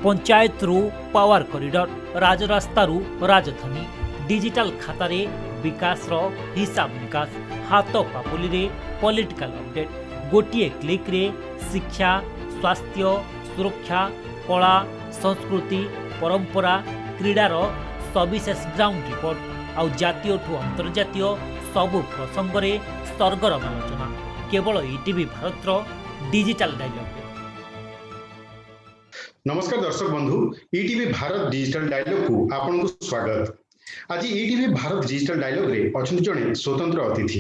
पंचायत रु power corridor राजरास्ता रु राजधानी डिजिटल खातार विकास हिसाब निकास हाथ पापुली रे पॉलिटिकल अपडेट गोटे क्लिक रे शिक्षा स्वास्थ्य सुरक्षा कला संस्कृति परंपरा क्रीडार सविशेष ग्राउंड रिपोर्ट आउ जातीय ठू अंतर्जातीय सबु प्रसंग रे सरगरम आलोचना केवल ईटीवी भारत डिजिटल डायलॉग। नमस्कार दर्शक बंधु ईटीवी भारत डिजिटल डायलॉग को आपन को स्वागत। आज ईटीवी भारत डिजिटल डायलॉग रे अछन जणे स्वतंत्र अतिथि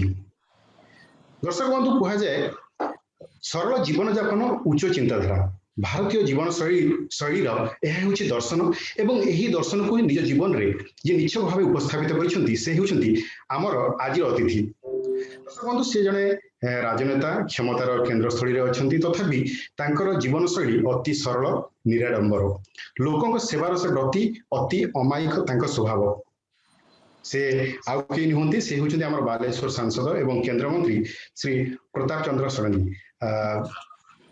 दर्शक बंधु कहा जाए सरल जीवन यापन उच्च चिंताधारा भारतीय जीवन शैली दर्शन एवं यही दर्शन को निज जीवन रे जे निश्चय भाव उपस्थापित करछंती से हेउछंती आमर आज अतिथि दर्शक बंधु से जणे राजनेता क्षमतार केन्द्रस्थली अच्छी तथापि तांकर जीवन शैली अति सरल निराडंबर लोकों सेवार से प्रति अति अमायिक तांकर स्वभाव से आउ के नुहंती से होचंती हमर बालेश्वर सांसद एवं केंद्र मंत्री श्री प्रताप चंद्र षडंगी।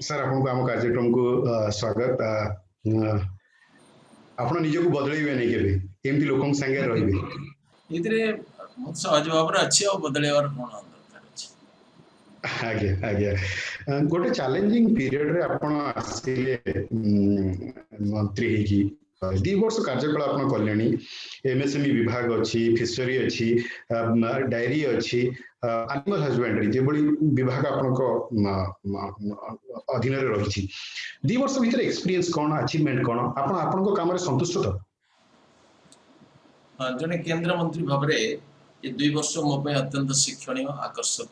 सर आपको आम कार्यक्रम को स्वागत। आपण निज को बदलैबे नै केबे एमती लोकों संगे रहिबे इतरे बहुत सहज भाव रे अछि और बदलेवार कोन आज्ञा आज्ञा गोटे चैलेंजिंग पीरियड रे आपण आसिले मंत्री हेकी 2 वर्ष कार्यकाल आपण कल्याणी एमएसएमई विभाग अछि फिशरी अछि डायरी अछि एनिमल हस्बेंडरी जे बड़ी विभाग आपण को अधीन रे रहिछि 2 वर्ष भीतर एक्सपीरियंस कोन अचीवमेंट कोन आपण को काम रे संतुष्ट त जने केंद्र मंत्री भाबरे ये 2 वर्ष मो पे अत्यंत शिक्षणीय आकर्षक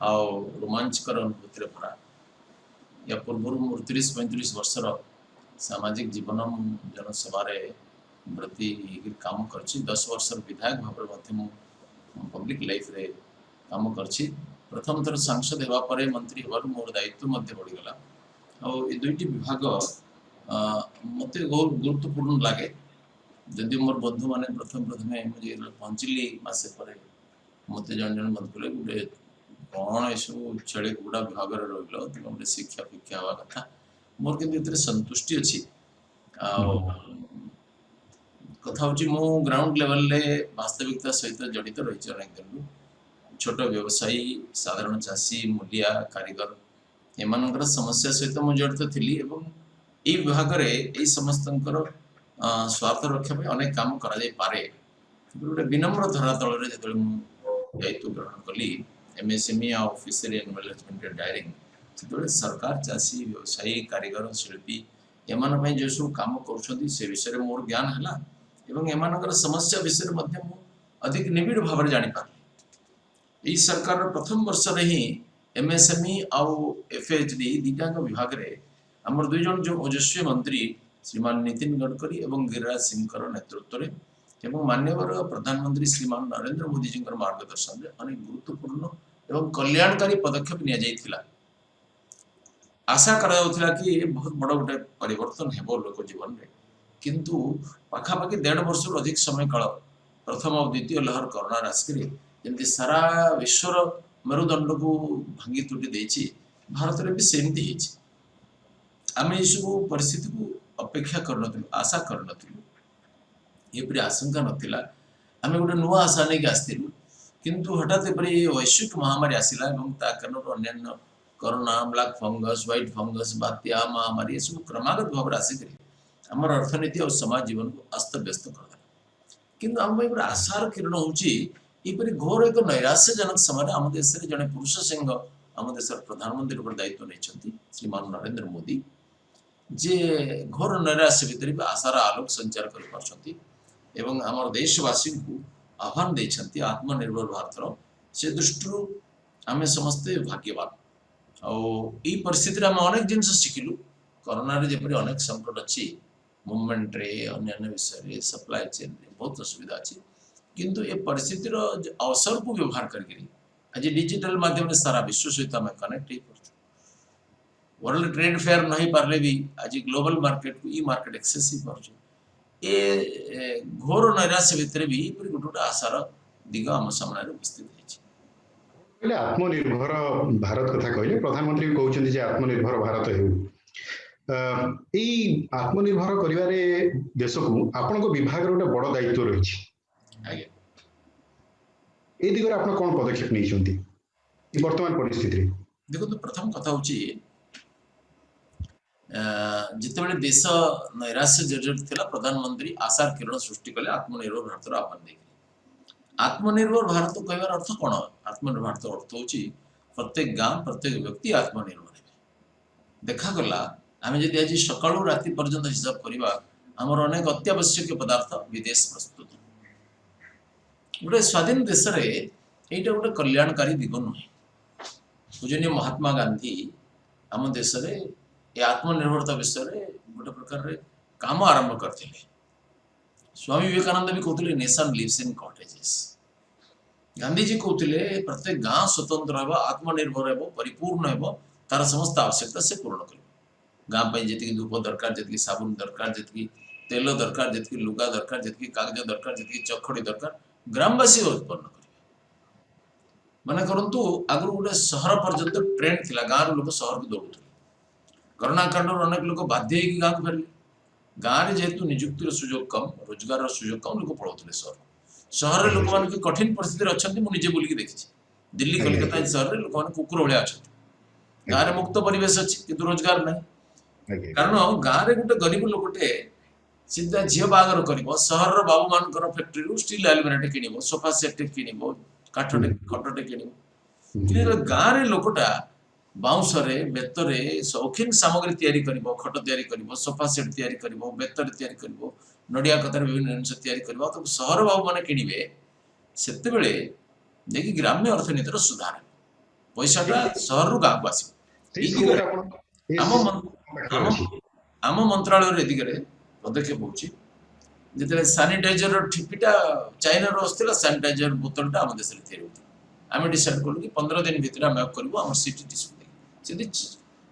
आउ रोमांचकर अनुभूति रे भरा या पूर्व 30-35 वर्षर सामाजिक जीवन जनसेवा वृत्ति काम करछि 10 वर्ष विधायक भाव पब्लिक लाइफ रे काम करछि प्रथम थर सांसद हेबा परे मंत्री हेबार मोर दायित्व मध्य बढ़ीगला और ये 2टी विभाग मते गुरुत्वपूर्ण लागे जदि मोर बंधु माने प्रथम मुझे पहुंचली मासे परे मते जन बंधु गुटे कौन सब छेली गुड़ा विभाग रही गोटे शिक्षा फिक्षा हवा कथा मोर कि संतुष्टि अच्छी कथा हूँ ग्राउंड लेवल रे वास्तविकता सहित जड़ित रही अनेक दिन छोट व्यवसायी साधारण चाषी मूलिया कारीगर एम समस्या सहित मुझे जड़ित थी यही विभाग में समस्त स्वार्थ रक्षा अनेक काम करा पारे गोटे विनम्र धरातल जो दायित्व ग्रहण कली एमएसएमई और फिशरी एनिमल हस्बेंडरी डायरिंग से सरकार चाषी व्यवसायी कारीगर शिल्पी एम जो सब कम कर से विषय मोर ज्ञान है एवं एम समस्या विषय में अधिक निबिड़ भाव में जापारे यही सरकार प्रथम वर्ष ही एमएसएमई आउ एफएचडी दीटा विभाग में आम 2 जन जो ओजस्वी मंत्री श्रीमान नितिन गडकरी एवं गिरिराज सिंह नेतृत्व में एवं माननीय प्रधानमंत्री श्रीमान नरेंद्र मोदी जी मार्गदर्शन में अनेक गुरुत्वपूर्ण एवं कल्याणकारी पदक्षेप निया आशा करा कि बहुत बड़ गोटे परिवर्तन हेबो लोक जीवन में किंतु पाखापाखि 1.5 वर्ष अधिक समय काल प्रथम और द्वितीय लहर कोरोना आसिक जमी सारा विश्वर मेरुदंड को भांगी तुटी देछि भारत में भी सेमती आम सब परिस्थिति को अपेक्षा कर आशा कर ये आशंका नाला आम गोटे नुआ आशा नहीं आसलु किंतु हठात वैश्विक महामारी आसला अन्य corona black fungus white fungus बात्या महामारी ये सब क्रमागत भाव में आसिक आम अर्थनीति और समाज जीवन को अस्त व्यस्त करदेला किंतु आम आशार किरण होपरी घोर एक नैराश्यजनक समय आम देश में जड़े पुरुष सिंह आम देश प्रधानमंत्री दायित्व नहीं श्रीमान नरेंद्र मोदी जे घोर नैराश्य भितर भी आशार आलोक संचार कर आम देशवासी को आह्वान देते आत्मनिर्भर भारत से दृष्टि आम समस्ते भाग्यवान आई परिस्थिति आम अनेक जिनस शिखिलु कोरोना जपरी अनेक संकट अच्छी मूवमेंट रे अन्य विषय सप्लाई चेन रे बहुत असुविधा अच्छी किंतु ये परिस्थितिर अवसर को व्यवहार करके आज डिजिटल माध्यम सारा विश्व सहित आम कनेक्ट वर्ल्ड ट्रेड फेयर नहीं पारे भी आज ग्लोबल मार्केट को ई मार्केट एक्सेस ही पार्छ ए घोर नैराश्य भितर भी गोटे गोटे आशार दिग आम सामने उपस्थित आत्मनिर्भर भारत कथा कहले प्रधानमंत्री कहउछन्ती जे आत्मनिर्भर भारत हेउ ଏଇ ଆତ୍ମନିର୍ଭର କରିବାରେ ଦେଶକୁ ଆପଣଙ୍କ ବିଭାଗର ଗୋଟେ ବଡ଼ ଦାୟିତ୍ୱ ରହିଛି। ଆଜ୍ଞା এই ଦିଗରେ ଆପଣ କ'ଣ ପଦକ୍ଷେପ ନେଇଛନ୍ତି ବର୍ତ୍ତମାନ ପରିସ୍ଥିତିରେ? ଦେଖନ୍ତୁ ପ୍ରଥମ କଥା ହଉଛି ଯେତେବେଳେ ଦେଶ ନୈରାଶ୍ୟ ଜର୍ଜରିତ ଥିଲା ପ୍ରଧାନମନ୍ତ୍ରୀ ଆଶାର କିରଣ ସୃଷ୍ଟି କଲେ ଆତ୍ମନିର୍ଭର ଭାରତର ଆହ୍ୱାନ ଦେଇଥିଲେ। आत्मनिर्भर भारत कहबार अर्थ कौन? आत्मनिर्भर भारत अर्थ हूँ प्रत्येक गाँ प्रत्येक व्यक्ति आत्मनिर्भर है। देखागला आम जदि आज सका राति पर्यंत हिसाब करवा आमर अनेक अत्यावश्यक पदार्थ विदेश प्रस्तुत। गोटे स्वाधीन देश में यहाँ गोटे कल्याणकारी दिग नुहे। पूजनीय महात्मा गांधी आम देश में आत्मनिर्भरता विषय गोटे प्रकार काम आरंभ करते। स्वामी विवेकानंद भी कहते nation lives in cottages. Gandhiji कहते प्रत्येक गाँ स्वतंत्र हो आत्मनिर्भर हो परिपूर्ण हो तार समस्त आवश्यकता से पूर्ण कर। गाँ जी धूप दरकार जी साबुन दरकार जी तेल दरकार जी लुगा दरकार जी कागज दरकार जी चखड़ी दरकार ग्रामवासी उत्पन्न कर। माने करंतु आगु गोटे सहर पर्यंत ट्रेंड थिला गाँव लोक सहर को दौड़ुले। करोना कांड अनेक लोक बाध्य होगी गाँव को फेरले। गाँव में जेहेतु निजुक्तिर सुजोग कम रोजगार सुजोग कम लोक पलाउले सहर। सहर लोक मान कठिन परिस्थिति अच्छा मुझे बुलिकी देखी। दिल्ली कलकत्ता सहर में लोक कुकुर भाया अच्छा। गाँव में मुक्त परिवेश अच्छी कि रोजगार ना कारण गाँव में गोटे गरीब लोकटे सीधा झील बागर कर सहर बाबू मान फैक्ट्री स्टील आलमिराटे किण सोफा सेट किण काठटे खटटे किण गाँव में लोकटा बाउंसरे बेतरे शौखीन सामग्री तैयारी करिवो खट तैयारी करिवो सोफा सेट तैयारी करिवो बेतर तैयारी करिवो नडिया कतार विभिन्न जिनिस तैयारी करिवो तो सहर बाबू माने किनिबे सेते बेले जेकी ग्राम्य अर्थनीतिर सुधार पैसाटा सहर रु गाँव को आसीबो। आम मंत्रालय रे दिगरे पदक्षेप होची जेते सैनिटाइजर ठिपिटा चाइना रो आस्थिला सैनिटाइजर बोतलटा आम देश रे तैयारी होता। आम डिसाइड कलु कि 15 दिन भितर आम करबो आम सिटी टिस्यू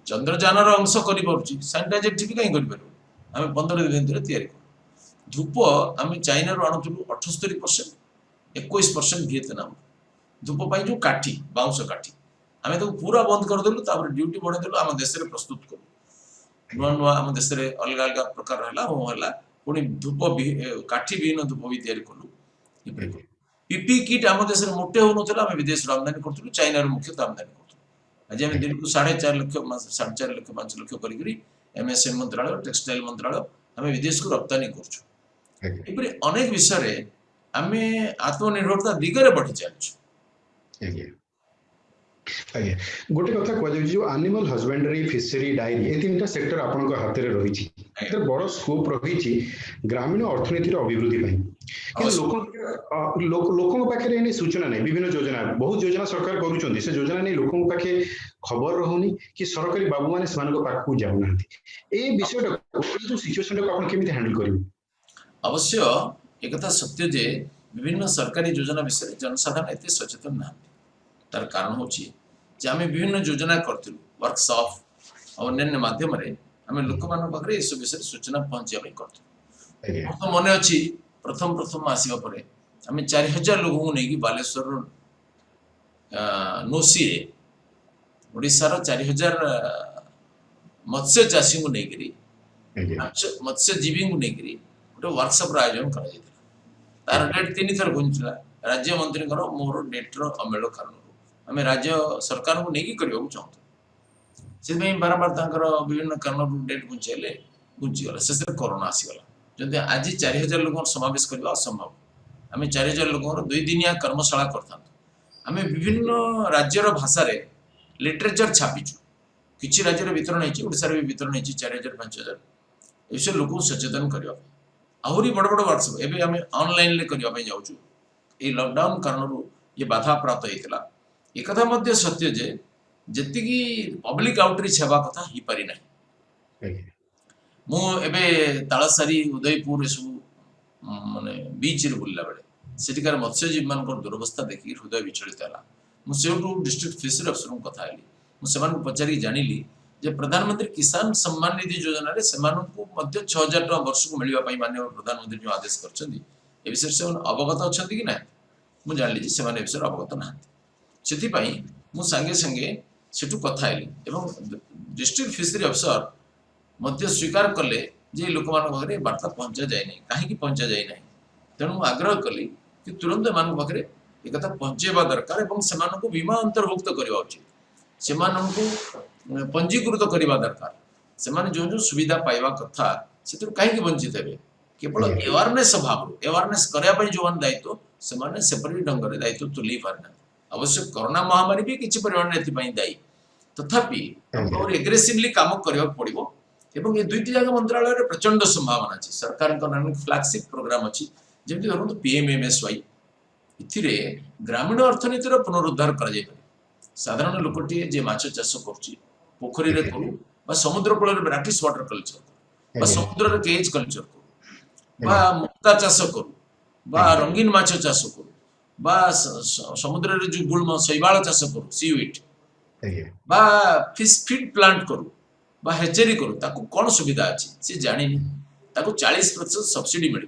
चंद्रयान अंश कर सैनिटाइजर टी कहीं आम 15 दिन भितर तैयारी कर। धूप आम चाइना आणुलु 78%, 21% वियतनाम धूप जो काठी बाउंस काठी आम तो पूरा बंद करदेलु ड्यूटी बढ़ेदेलु आम देश में प्रस्तुत कलु नुआ नुआ आम देश में अलग अलग प्रकार है पुणी धूप काठी विहीन धूप भी तैयारी कलु। पीपी किट आम देश में मोटे होना आम विदेश आमदानी करूँ चाइना मुख्यतः आमदानी करूँ। आज आम दिन को 4.5 लाख 4.5 लाख 5 लाख कर मंत्रालय टेक्सटाइल मंत्रालय आम विदेश को रप्तानी कर अनेक विषय आम आत्मनिर्भरता दिगरे बढ़ी चलु। आज्ञा गोटे कथा कह एनिमल हजबेंडरी फिशरी डायरी ए तीन सेक्टर आपन हाथ में रही बड़ स्कोप रही ग्रामीण अर्थनीतिर अभिवृद्धि लोकों पाखे सूचना नहीं विभिन्न योजना बहुत योजना सरकार करुँच से योजना नहीं लोकों पाखे खबर रहुनी कि सरकारी बाबू मैंने पाखक जाऊना ए विषय जो सिचुएशन टाइम केमी हैंडल करेंगे? अवश्य एक सत्य जे विभिन्न सरकारी योजना विषय जनसाधारण एत सचेतन ना तार कारण हूँ आम विभिन्न योजना करूँ वर्कशॉप और अन्य मध्यम आम लोक पाखे सब विषय सूचना पहुँचाई करूँ। तो मन अच्छी प्रथम प्रथम आसवा पर आम 4000 लोक को लेकिन बालेश्वर नोसी ओडार 4000 मत्स्य चाषी को लेकर मत्स्यजीवी को लेकर गोटे वर्कशॉप आयोजन कर तार डेट 3 थर घुंचला राज्य मंत्री मोर डेट्र अमेल कारण आम राज्य सरकार को लेकिन करने चाहूँ से बारंबार विभिन्न कारण डेट घुंचाइले घुंचीगला शेष कोरोना आसीगला जदि आज 4000 लोक समावेश करवा असंभव आम 4000 लोक 2 दिनिया कर्मशाला करता आम विभिन्न राज्यर भाषा लिटरेचर छापीचु किसी राज्य वितरण होशार भी वितरण 4000 5000 विषय लोक सचेतन करने आहरी बड़ बड़ वर्कशॉप एवं आम ऑनलाइन करने जाऊँ ये लॉकडाउन कारण ये बाधा प्राप्त होता एक सत्य जे जी पब्लिक आउटरीच होगा कथा हो पारि ना मुझे तालसारी उदयपुर सब माने बीच रे बुलला बेले सेठिकार मत्स्यजीवी मान दुरवस्था देखिए हृदय विचलित है मुझे डिस्ट्रिक्ट फिशरी अफसर को कथा मुझे पचारि जानिली जे प्रधानमंत्री किसान सम्मान निधि योजना से 6000 टका वर्ष को मिलवाई माननीय प्रधानमंत्री जो आदेश कर विषय से अवगत अच्छा कि ना मुझे जानी से विषय अवगत ना से मुझे संगे संगे सेठू कथा डिस्ट्रिक्ट फिशरी अफसर मध्य स्वीकार कले जे लोक पाखे वार्ता पहुंचा जाए नहीं कहीं पहुंचा जाए ना तेणु आग्रह कली कि तुरंत एम पाखे एक पहुंचेबा दरकार एवं से बीमा अंतर्भुक्त करवा उचित से पंजीकृत करवा दरकार से जो जो सुविधा पाइबा कथा से कहीं वंचित हे केवल एवारनेस अभाव एवारनेस करने जो दायित्व से सेपरी ढंग से दायित्व तुले पारिना अवश्य कोरोना महामारी भी किसी परिमाण दायी तथापि और एग्रेसिवली काम करने पड़ो एवं ये दुईटी जाक मंत्रालय प्रचंड संभावना अच्छी सरकार फ्लैगशिप प्रोग्राम अच्छी जमी धरत पीएमएमएसवाई इथिरे ग्रामीण अर्थनीतिर पुनरुद्धार कर साधारण लोकटे जे माछ चाष करोखरी करू समुद्र कूल ब्राकिश वाटर कल्चर समुद्र केज कल्चर करू मुक्ता चाष करू रंगीन माछ चाष करू समुद्र जो गुलम शैवाल चाष करू सीविट फिश फीड प्लांट करू हेचेरी करू ताकू कौन सुविधा अच्छी सी जानी 40% सब्सिडी मिल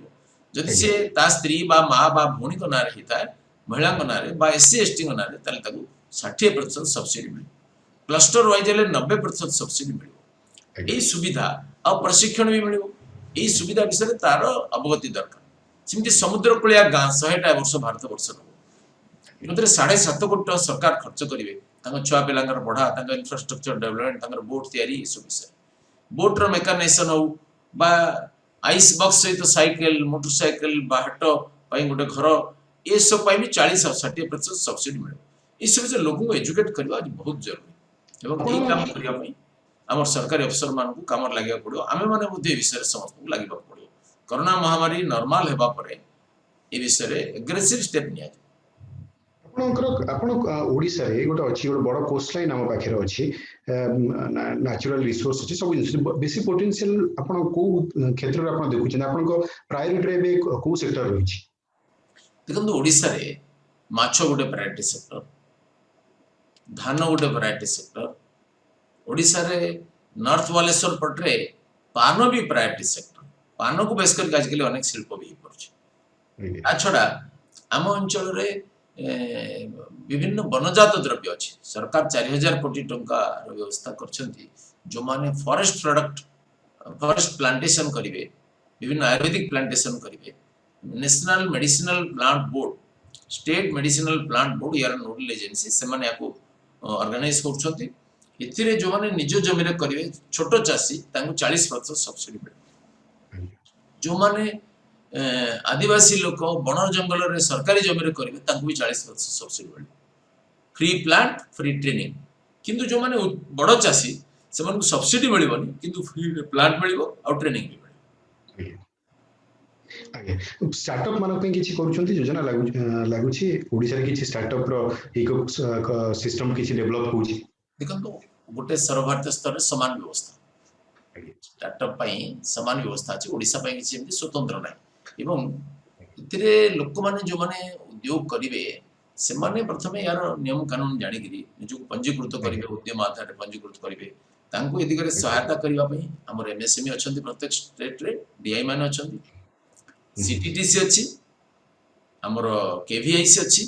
जदि सी ता स्त्री माँ भौणी ना होता है महिला ना एससी एसटी ना 60% सब्सिडी मिल क्लस्टर वाइज 90% सब्सिडी मिल यही सुविधा आ प्रशिक्षण भी मिल यही सुविधा विषय तार अवगति दरकार सेमती समुद्र कूलिया गाँ 100टा वर्ष भारत वर्ष मतलब 7.5 कोटी टका सरकार खर्च करेंगे छुआ पिला पढ़ा इनफ्रास्ट्रक्चर डेवलपमेंट बोट तैयारी सब विषय बोट्र मेकानाइजेसन हो आइस बक्स सहित साइकेल मोटरसाइकेल हाट गोटे घर ये सब भी 40-60% सब्सिडी मिले ये सब लोक एजुकेट करवा बहुत जरूरी एवं यही काम करने आम सरकारी अफसर मान कम लगे पड़ो आम मैंने विषय समस्त लगे पड़ो कोरोना महामारी नॉर्मल होगा ये विषय एग्रेसिव स्टेप नि ओडिशा रे गोटे अच्छी गोटे बड़ कोस्ट लाइन आम पाखे अच्छी नेचुरल रिसोर्स अच्छी सब बेसी पोटेंशियल आपण को क्षेत्र रे आपण देखुछन आपण प्रायोरिटी रे को सेक्टर रही देखो ओडिशा रे माछ गोटे प्रायोरिटी सेक्टर धान गोटे प्रायोरिटी सेक्टर ओडिशा रे नॉर्थ बालेश्वर पटरे पान भी प्रायोरिटी सेक्टर पान को बेस करके आजकल अनेक शिल्प भी पड़े आ छड़ा आम अंचल रे विभिन्न वनजात द्रव्य अच्छी सरकार 4000 कोटी टंका व्यवस्था करछंती जो माने फॉरेस्ट प्रोडक्ट फॉरेस्ट प्लांटेशन करिवे विभिन्न आयुर्वेदिक प्लांटेशन करिवे national medicinal plant board state medicinal plant board यार नोडल एजेंसी से माने याको ऑर्गेनाइज करछंती इथिरे जो माने निज जमी रे करिवे छोटो चासी तांको 40% सब्सिडी मिले जो माने आदिवासी लोक बन जंगल रे सरकारी जमी करेंगे भी 40% सब्सिडी मिले फ्री प्लांट फ्री ट्रेनिंग किंतु जो माने बड़ चाषी से सब्सिडी मिलबनी किंतु फ्री प्लांट मिल और ट्रेनिंग भी मिले स्टार्टअप मान किसी योजना लगुच ओडिशा रे किसी स्टार्टअप रो इको सिस्टम किसी डेवलप होची देखो गोटे सर्वभारतीय स्तर रे समान व्यवस्था स्टार्टअप समान व्यवस्था अच्छी ओडिशा किसी स्वतंत्र ना एवं इतरे लोक माने जो माने उद्योग करिवे से माने प्रथमे यार नियम कानून जानि करी निजु पंजीकृत करिवे उद्यम आधार पंजीकृत करिवे तांको एदि करे सहायता करिवा पई हमर एमएसएमई अछंती प्रत्येक स्टेट रे डीआई माने अछंती सीटीटीसी अछि हमर केवीआईसी अछि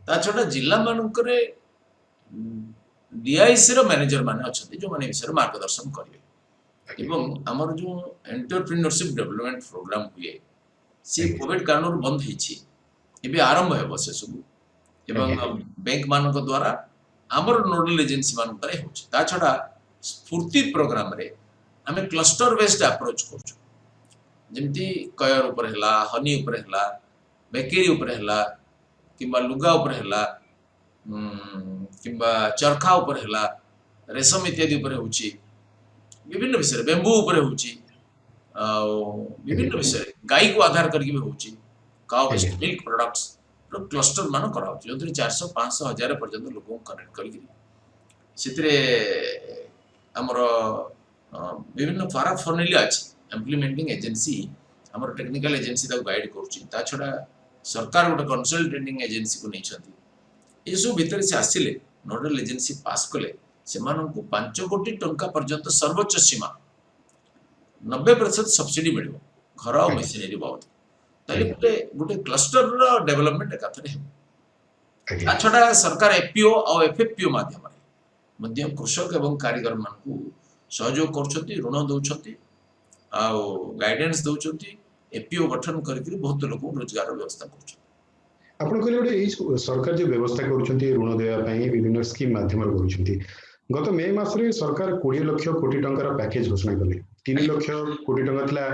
ता छोटा जिल्ला मानकरे डीआईसी रो मैनेजर माने अछंती जो माने विषय मार्गदर्शन करिवे एवं आमर जो एंटरप्रेन्योरशिप डेवलपमेंट प्रोग्राम हुए सी कोविड कारण बंद होती आरंभ हो से सब एवं बैंक मान द्वारा आमर नोडल एजेंसी मान द्वारा छड़ा स्फूर्ति प्रोग्राम रे आम क्लस्टर बेस्ड अप्रोच करमती कयर उपर है हनी उपर है बेकरी उपर है कि लुगा उपर है कि चरखा उपर है रेशम इत्यादि उपर होची विभिन्न विषय बेम्बू उपरे होची विभिन्न विषय गाई को आधार करके भी होची cow based milk products cluster मान करा होची जोंतरे 400-500,000 पर्यंत लोक कनेक्ट करके सितरे हमर विभिन्न फारा फर्नेलिया अछि इम्प्लीमेंटिंग एजेंसी हमर टेक्निकल एजेंसी दा गाइड करछि ता छडा सरकार गोटे कंसल्टेंटिंग एजेंसी को नै छथि एसु भीतर से आसिले नोडल एजेंसी पास कले से 5 कोटी टंका पर्यंत सर्वोच्च सीमा 90% सब्सिडी मिल घर और मेसिनरी बाबद गोटे क्लस्टर डेवलपमेंट एकाथरे छड़ा सरकार एपीओ और एफएफपीओ माध्यम कृषक एवं कारीगर मान सहयोग कर ऋण दौरान गाइडेंस दौरान एपीओ गठन करके बहुत लोक रोजगार व्यवस्था कर आपण कहले गोटे एई सरकार जो व्यवस्था करूछंती ऋण देवा पई विभिन्न स्कीम माध्यम करूछंती गत मे मासरे सरकार 20 लाख कोटी टंकार पैकेज घोषणा कले 3 लाख कोटी टंका थिला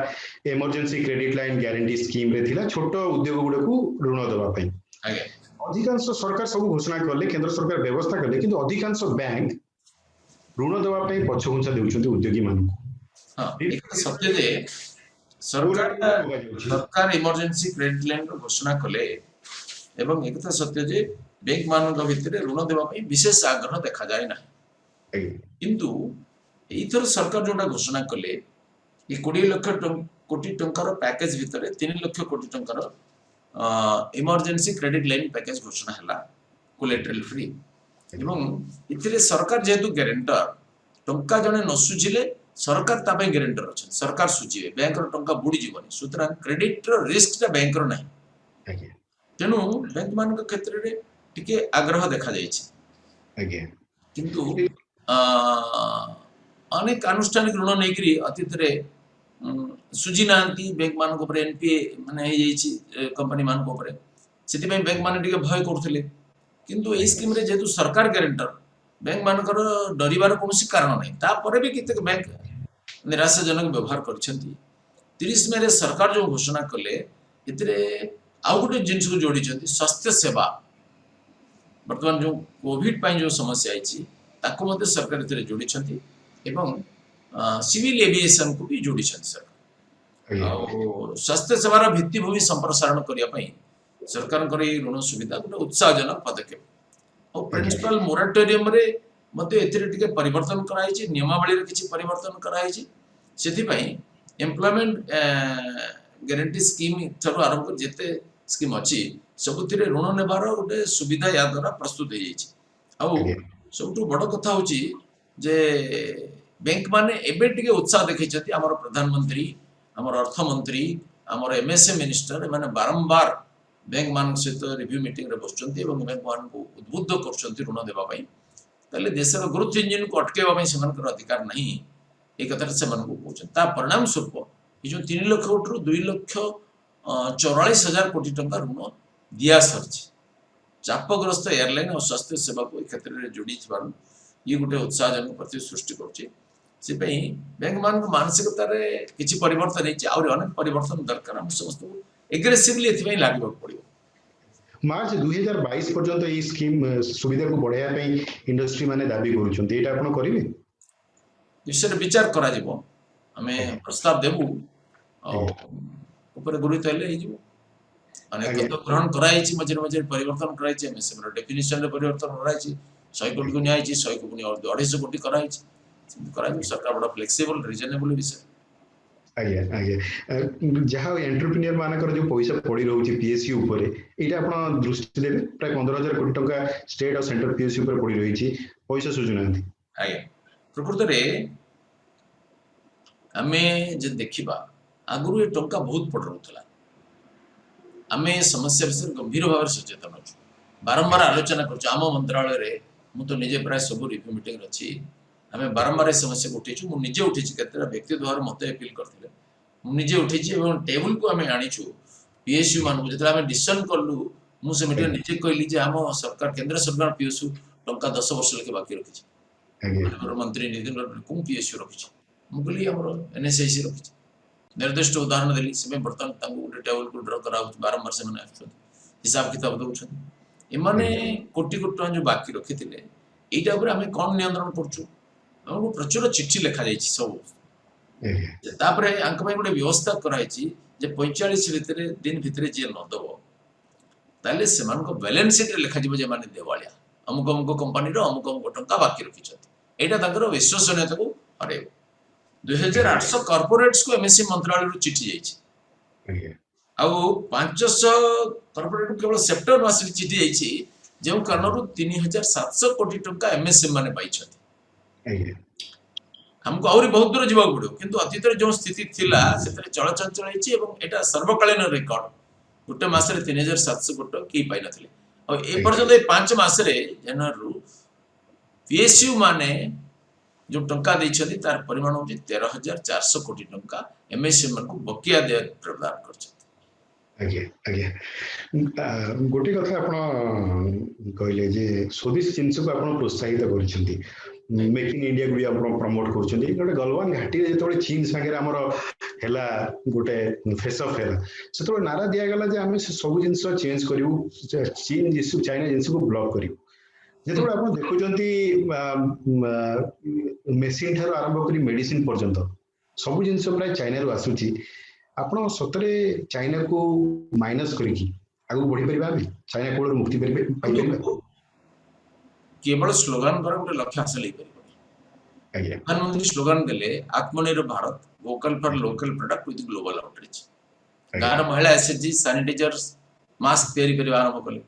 emergency credit line guarantee scheme रे थिला छोट उद्योग गुडे को ऋण देवा पई अधिकांश सरकार सब घोषणा कले केंद्र सरकार व्यवस्था कले किंतु अधिकांश बैंक ऋण देवा पई पछघुंचा देउछंती उद्योगी मान सत्य जे सरकार इमरजेंसी क्रेडिट लाइन घोषणा कले एवं एक सत्य जे बैंक मान भितर ऋण देवा पई विशेष आग्रह देखा जाए ना किंतु एथर सरकार जोटा घोषणा कले 20 लाख कोटी टंकार पैकेज भितर 3 लाख कोटी टंकार इमरजेंसी क्रेडिट लाइन पैकेज घोषणा हला कोलेटरल फ्री एवं इथिरे सरकार जेतु गारंटर टंका जने न सुझिले सरकार ता पे गारंटर अछि सरकार सुझिबे बैंक रो टंका बुडी जीवनी सुतरा क्रेडिट रो रिस्क ता बैंक रो नाही तेनु बैंक मान के क्षेत्र रे टिके आग्रह देखा जाय छै किंतु अनेक अनुष्ठानिक ऋण नहीं करी अतीत रे सुझी नांती बैंक मान को पर एनपीए माने हे जायछि कंपनी मान को पर सेति में बैंक मान टिके भय करथले किंतु ए स्कीम रे जेतु सरकार गारंटर बैंक मान कर डरिबार कोनोसी कारण नहीं ता परे भी किते बैंक निराशाजनक व्यवहार करछंती 30 में रे सरकार जो घोषणा कले इतरे आउ गोटे जिनिस को जोड़ी स्वास्थ्य सेवा वर्तमान जो कोविड पाई जो समस्या आई ताको मते सरकार इतरे जोड़ी एवं सिविल एविएशन को भी जोड़ी सरकार स्वास्थ्य सेवार भित्तिभूमि संप्रसारण करने सरकार ऋण सुविधा गोटे उत्साहजनक पदक्षेप और प्रिंसिपल मोराटोरियम रे मते एथिरे टिके परिवर्तन कराई नियमावली रे किछि परिवर्तन कराई सेथिपई एम्प्लॉयमेंट गारंटी स्कीम थरो आरंभ कर जेते स्कीम अछि सबुथिरे ऋण नेबार गोटे सुविधा या द्वारा प्रस्तुत हो जाइछि आ सबटु बड़ कथा होछि जे बैंक माने एबे टिके उत्साह देखैछथि हमर प्रधानमंत्री हमर अर्थमंत्री हमर एमएसए मिनिस्टर माने बारंबार बैंक मान सहित रिव्यू मीटिंग रे बसचंती एवं बैंक मान को उद्बुद्ध करचंती ऋण देबा पई तले देशर ग्रोथ इंजन को अटकेबा पई सेमानकर अधिकार नहीं ए कथार सेमान को कहउछन ता परिणाम स्वरूप ये जो 3 लाख कोटी 2 लाख 44,000 कोटी टंका ऋण दिया सरछि चापग्रस्त एयरलाइन और स्वास्थ्य सेवा को क्षेत्र रे जोड़ी छबार ये गोटे उत्साहजनक प्रति सृष्टि करछि से पई बैंक मान को मानसिकता रे किछि परिवर्तन हेछि और अनेक परिवर्तन दरकार हम समस्त एग्रेसिवली एथि लागबा पड़ियो मार्च 2022 पर्यंत ए स्कीम सुविधा को बढ़ाया पई इंडस्ट्री माने दाबी करूछन्ती एटा आपण करिवे विषय विचार करा जिवो हमें प्रस्ताव देबु ऊपर गुरुत्व ले हिजो अनेक तो ग्रहण कराइछि मझे मझे परिवर्तन कराइछि हमें सेमर डेफिनेशन रे परिवर्तन कराइछि 100 कोटी को न्यायछि 100 को पुनी और 250 कोटी कराइछि कराइछि सरकार बड़ा फ्लेक्सिबल रीजनेबल विषय आज्ञा जहाँ एंटरप्रेन्योर मानकर जो पैसा पड़ी रोचे पीएसयू ऊपर एटा आपण दृष्टि देबे प्राय 15,000 कोटी टंका स्टेट और सेंट्रल पीएसयू ऊपर पड़ी रही पैसा सुजुनांती आज्ञा प्रकृत रे हमें जे देखिबा आगुरु ए टंका बहुत पड़ रहउतला हमें समस्या विषय गंभीर भाव सचेतन अछि बारंबार आलोचना करछु आम मंत्रालय रे मु तो निजे प्राय सब रिव्यू मीटिंग अछि हमें बारंबार समस्या उठेछु मु निजे उठेछि केतरा व्यक्ति द्वारा मते अपील करथिले मु निजे उठेछि एवं टेबल को हमें आनिछु पीएसयू मान को जेतला हमें डिसिजन करलु मु से मीटिंग निजे कहली जे हम सरकार केंद्र सरकार पीएसयू टंका 10 वर्ष लके बाकी रखिछि हमर मंत्री नितिन गडकरी कोन पीएसयू रखिछि मु कहली हमर एनएसआईसी रखिछि निर्दिष्ट उदाहरण देली से बर्तन तांगु गोटे टेबल को ड्रा कराउ बारंबार से माने हिसाब किताब दउछन एमाने कोटी कोटी जो बाकी रखिथिले एटा ऊपर हमें कौन नियंत्रण करछु हमको प्रचुर चिट्ठी लिखा जाइछि सब तापरे अंक पय गोटे व्यवस्था कराइछि जे 45 भितरे दिन भितरे जे न दबो ताले सेमान को बैलेंस शीट लिखा जिवो जे माने देवालिया अमुक अमुक कंपनी रो अमुक टंका बाकी रखिछथि एटा ताकर विश्वसनीयता को हरेबो 2800 कॉर्पोरेट्स को एमएससी मंत्रालय रो चिट्ठी जाइछि आ 500 कॉर्पोरेट केवल सेप्टेम्बर मास रे चिट्ठी जाइछि जे कारणरू 3700 कोटी टंका एमएसएम माने पाइछथि हमको और बहुत दूर जीवा पड़ो किंतु अतीत जो स्थिति थिला सेतरे चलचंचल हेछि एवं एटा सर्वकालीन रिकॉर्ड गोटे मास रे 3700 कोटी की पाइ नथिले और ए पर्यंत 5 मास रे जनवरी पीएसयू माने जो टंका देइछथि तार परिमाण होछि 13,400 कोटी टंका एमएसएमई को बकिया दे प्रदान करछथि। आज्ञा आज्ञा गोटे कथा आपण कहले जे स्वदेशी जिनस को आपण प्रोत्साहित करछन्ती मेक इन इंडिया को भी आपण प्रमोट करछन्ती गोटे गलवान घाटी रे जेतोले चीन संगे हमर हेला गोटे फेस ऑफ हेला सेतो नारा दिया गला जे हमें सब जिनस चेंज करिवु चीन जिसु चाइना जिनस को ब्लॉक करिवु जेतोले आपण देखुचन्ती मेसिन ठार आरंभ करी मेडिसिन पर्यंत सब जिनस प्राय चाइना रु आसुची आपण सतरे चाइना को माइनस करिकी आगु बढ़ी परिबा भी चाइना कोल मुक्ति पाई परिबा केवल स्लोगान द्वारा गोटे लक्ष्य हासिल हो पारिबो। आज्ञा प्रधानमंत्री स्लोगान देले आत्मनिर्भर Bharat vocal for local product with global outreach गार महिला एसएचजी सैनिटाइजर मास्क तैयारी करबा आरंभ कले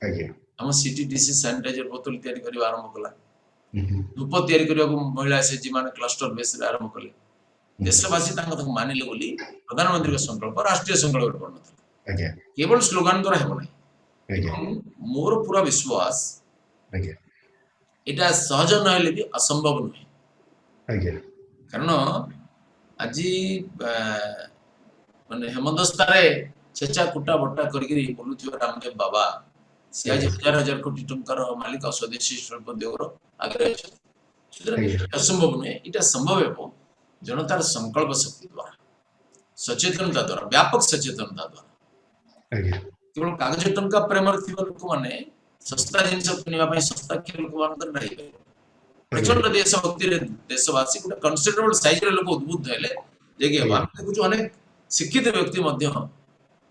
आज्ञा हम सिटीडीसी सैनिटाइजर बोतल तैयारी करबा आरंभ कला धूप तैयारी करबा को महिला एसएचजी माने क्लस्टर बेस रे आरंभ कले देशवासी मानिले बोली प्रधानमंत्री का संकल्प राष्ट्रीय संकल्प परिणत आज्ञा केवल स्लोगान द्वारा हेबो नै आज्ञा मोर पूरा विश्वास आज्ञा एटा सहज नहले भी असंभव नुहे आज्ञा कारण आज माने हेमदस्तारे छेचा कुटा बट्टा करके बोलुथिबा रामदेव बाबा से आज हजार हजार कोटी टंकार मालिक स्वदेशी शिल्प उद्योग आगे असंभव नुहे एटा संभव हेबो जनतार संकल्प शक्ति द्वारा सचेतनता द्वारा व्यापक सचेतनता द्वारा आज्ञा केवल कागज टंका प्रेम लोक मैंने सस्ता जिन किनापी सस्ता लोक मान प्रचंड देशभक्ति देशवासी गोटे कनसिडरेबल साइज लोक उद्बुद्ध हेले देखु अनेक शिक्षित व्यक्ति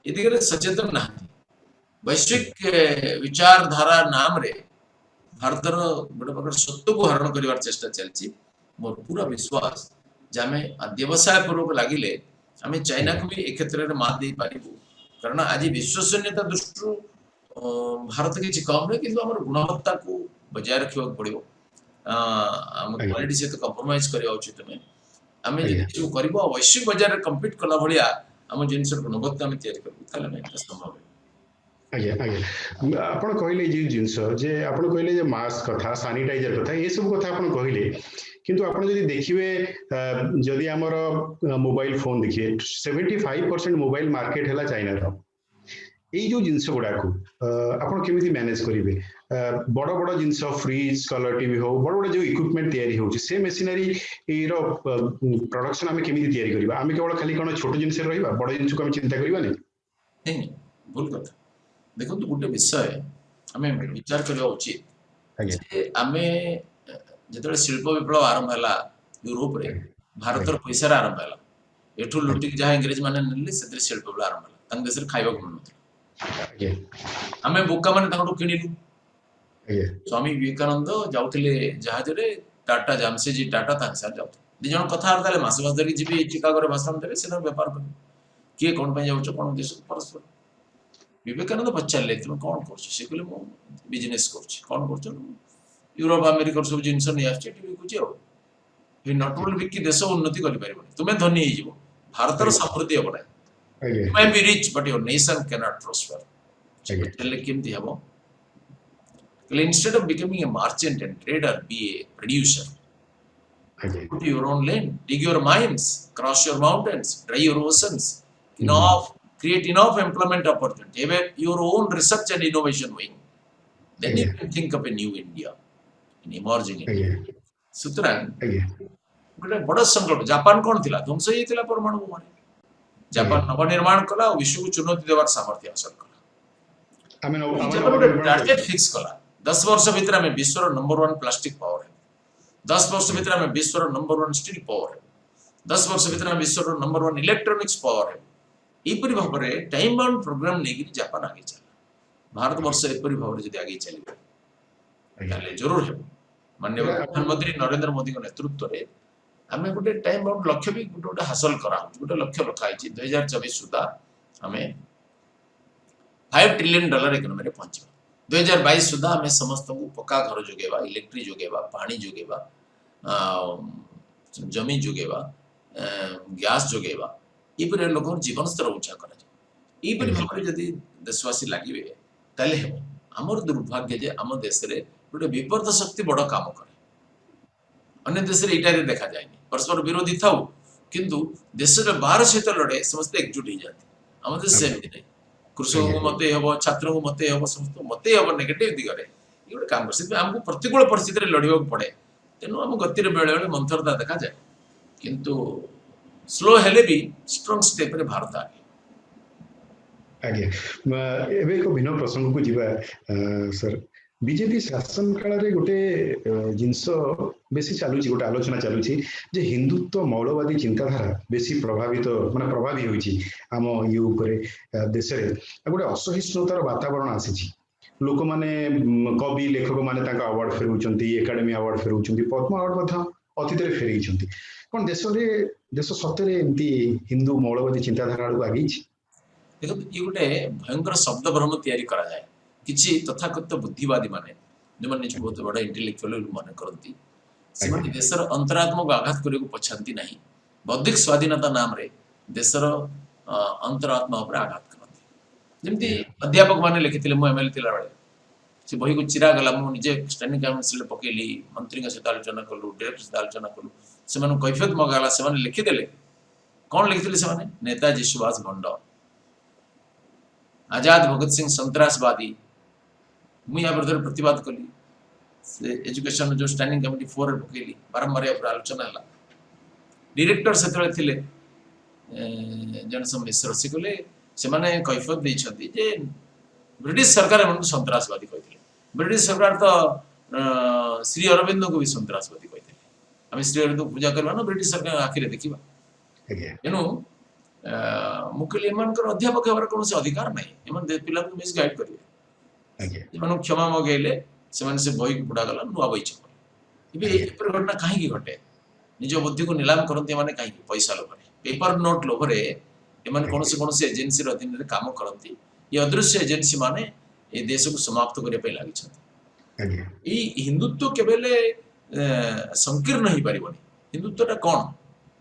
ए दिगरे सचेतन ना वैश्विक विचारधारा नाम रे भारतर गोटे प्रकार सत्व को हरण कर चेष्टा चलती मोर पूरा विश्वास जे आम व्यवसाय पूर्वक लगिले आम चाइना को भी ए क्षेत्र में मात दे पारिबु कारण आज विश्वसनीयता दृष्टि भारत किसी कम नहीं किंतु हमर गुणवत्ता को बजाय रखा पड़ो आम क्वालिटी सहित कंप्रोमाइज करवा उचित नुहे आम जो कर वैश्विक बाजार में कम्पीट कला भाया आम जिन गुणवत्ता आम तैयारी करूँ संभव है आज्ञा आज्ञा आपण कहले जे जिंस जे आपण कहले जे मास्क कथा सैनिटाइजर कथा ये सब कथा आपण कहले किंतु आपण जदि देखिबे जदि हमर मोबाइल फोन देखिए 75% मोबाइल मार्केट हैला चाइना रो এই जो जिनस गुड़ा को आपण केमिति मैनेज करिवे बड़ बड़ जिनस फ्रिज कलर टीवी हो बड़ बड़ जो इक्विपमेंट तयारी होची से मशीनरी ए रो प्रोडक्शन हमें केमिति तयारी करिवा हमें केवल खाली कोन छोट जिनस रहिबा बड़ जिनस को हम चिंता करिवा नहीं भूल कथा देखो तो गोटे विषय हमें विचार करवा उचित जे आमे जेतले शिल्प विप्लव आरंभ हला यूरोप रे भारतर पैसा आरंभ हला एठू लुटिक जहाँ अंग्रेज माने नेले सेतरे शिल्प विप्लव आरंभ हला तंग देशर खाइबा को नथला आमे बोका माने तांटू किनिलु स्वामी विवेकानंद जाउथिले जहाज रे टाटा जामसेजी टाटा तांसार जाउ दि जण कथा आरताले मास मास धरि जिबी चिकागो रे भाषण देबे सेना व्यापार कर के कोन पय जाउछ कोन देश परस्पर विवेकानंद पचारे तुम कौन कर से कहले मो बिजनेस कर कौन कर यूरोप अमेरिका सब जिन नहीं आछे बिकुचे ये नट ओनली बिकी देश उन्नति कर पार तुम्हें धनी हो भारतर समृद्धि हम ना you may be rich but your nation can not prosper केमती हम instead of becoming a merchant and trader be a producer put your own land, dig your mines, cross your mountains, dry your oceans, create enough employment opportunity, have your own research and innovation wing. Then you can think of a new India, an emerging India. सुतरां गोटे बड़ संकल्प Japan कौन थिला ध्वंस होइतिला परमाणु बोमा Japan Navnirman कला और विश्व को चुनौती देवार सामर्थ्य हासिल कला आमे टारगेट फिक्स कला 10 वर्ष भीतर हमें विश्व नंबर 1 प्लास्टिक पावर है 10 वर्ष भीतर हमें विश्व नंबर 1 स्टील पावर है 10 वर्ष भीतर हमें विश्व नंबर 1 इलेक्ट्रॉनिक्स पावर है एपरि भाव रे टाइम बाउंड प्रोग्राम नेगी जापान आगे चला भारत वर्ष एपरि भाव रे जदि आगे चलिबे ताले जरूर है माननीय प्रधानमंत्री नरेंद्र मोदी के नेतृत्व रे हमें गोटे टाइम बाउंड लक्ष्य भी गोटे हासिल करा गोटे लक्ष्य रखा है 2024 सुधा हमें $5 ट्रिलियन इकोनॉमी रे पहुंचबा 2022 सुधा हमें समस्त को पक्का घर जोगेबा इलेक्ट्रिक जोगेबा पानी जोगेबा जमी जोगेबा गैस जोगेबा ये लोक जीवन स्तर उच्चा करा ये भाव जदि देशवासी लगे ताले हमर दुर्भाग्य जे आम देश रे गोटे विपर्द शक्ति बड़ काम करे अन्य देश रे इटारे देखा जाएनी परस्पर विरोधी थाउ किंतु देश रे बाहर सहित लड़े समस्त एकजुट हो जाते हम देश सेमती नहीं कृषक को मते हबो छात्र को मते हबो समस्त मते हबो नेगेटिव दिगरे ये गोटे काम कर हमको प्रतिकूल परिस्थिति रे लड़िबा पड़े तेनु हम गति रे बेले बेले मंथरता देखा जाए किंतु स्लो हेले भी स्ट्रांग स्टेप रे भारत आगे आज्ञा एबे एक भिन्न प्रसंग को जीवा सर बीजेपी शासन काल रे गोटे जिनस बेसी चालुची गोटे आलोचना चालुची जे हिंदुत्व मौलवादी चिंताधारा बेसी प्रभावित माने प्रभावी होईची आम ये ऊपर देश रे गोटे असहिष्णुतार वातावरण आसीची लोक माने कवि लेखक माने ताका अवार्ड फेरुचंती एकेडमी अवार्ड फेरुचंती पद्म अवार्ड मध्य अतीत रे फेरैचंती कोन देश सत्य रे एंती हिंदू मौलवादी चिंताधारा आगे देखो ये गोटे भयंकर शब्द भ्रम तैयारी करा जाए किछि तथाकथित बुद्धिवादी माने जो माने बहुत बड़ा इंटेलेक्चुअल माने करती से देशर अंतरात्मा को आघात करने को पछांती नहीं बौद्धिक स्वाधीनता नाम रे देशर अंतरात्मा पर आघात करती जेमती अध्यापक माने लिखिथिले मु एमएलए थिला बेले से बही को चिरा गला मु निजे स्टैंडिंग काउंसिल पकेली मंत्री के सहित आलोचना कलु डायरेक्टर सहित आलोचना कलु से माने कैफियत मगाला से माने लिखि देले कोन लिखिथिले से माने नेताजी सुभाष भंड आजाद भगत सिंह संतरासवादी मुझे यहाँ पर प्रतिवाद कली से एजुकेशन जो स्टैंडिंग कमिटी 4 पकेली बारंबार या आलोचना है डायरेक्टर से थिले जन सब मिश्र से कहले से माने कैफियत देछथि जे ब्रिटिश सरकार मन संतरासवादी कहथिले ब्रिटिश सरकार तो श्री अरविंद को भी संतरासवादी कहथिले हम श्री अरविंद को पूजा करबा ना ब्रिटिश सरकार आखिर देखिबा एनु मुकली एमानकर अध्यापक हेबार कोनोसी अधिकार नाही एमान पिला को मिस गाइड करिवे एमान क्षमा मगेले से बही को बुड़ा गला नुआ बही छप इबे एपर घटना काहे की घटे निज बुद्धि को नीलाम करंती माने काहे की पैसा लोभरे पेपर नोट लोभरे एमान कोनोसी एजेंसी रो अधीन रे काम करंती ये अदृश्य एजेंसी माने ए देश को समाप्त करे पे लागि छथि ई हिंदुत्व केबेले संकीर्ण नहीं परिबनी हिंदुत्वटा कोन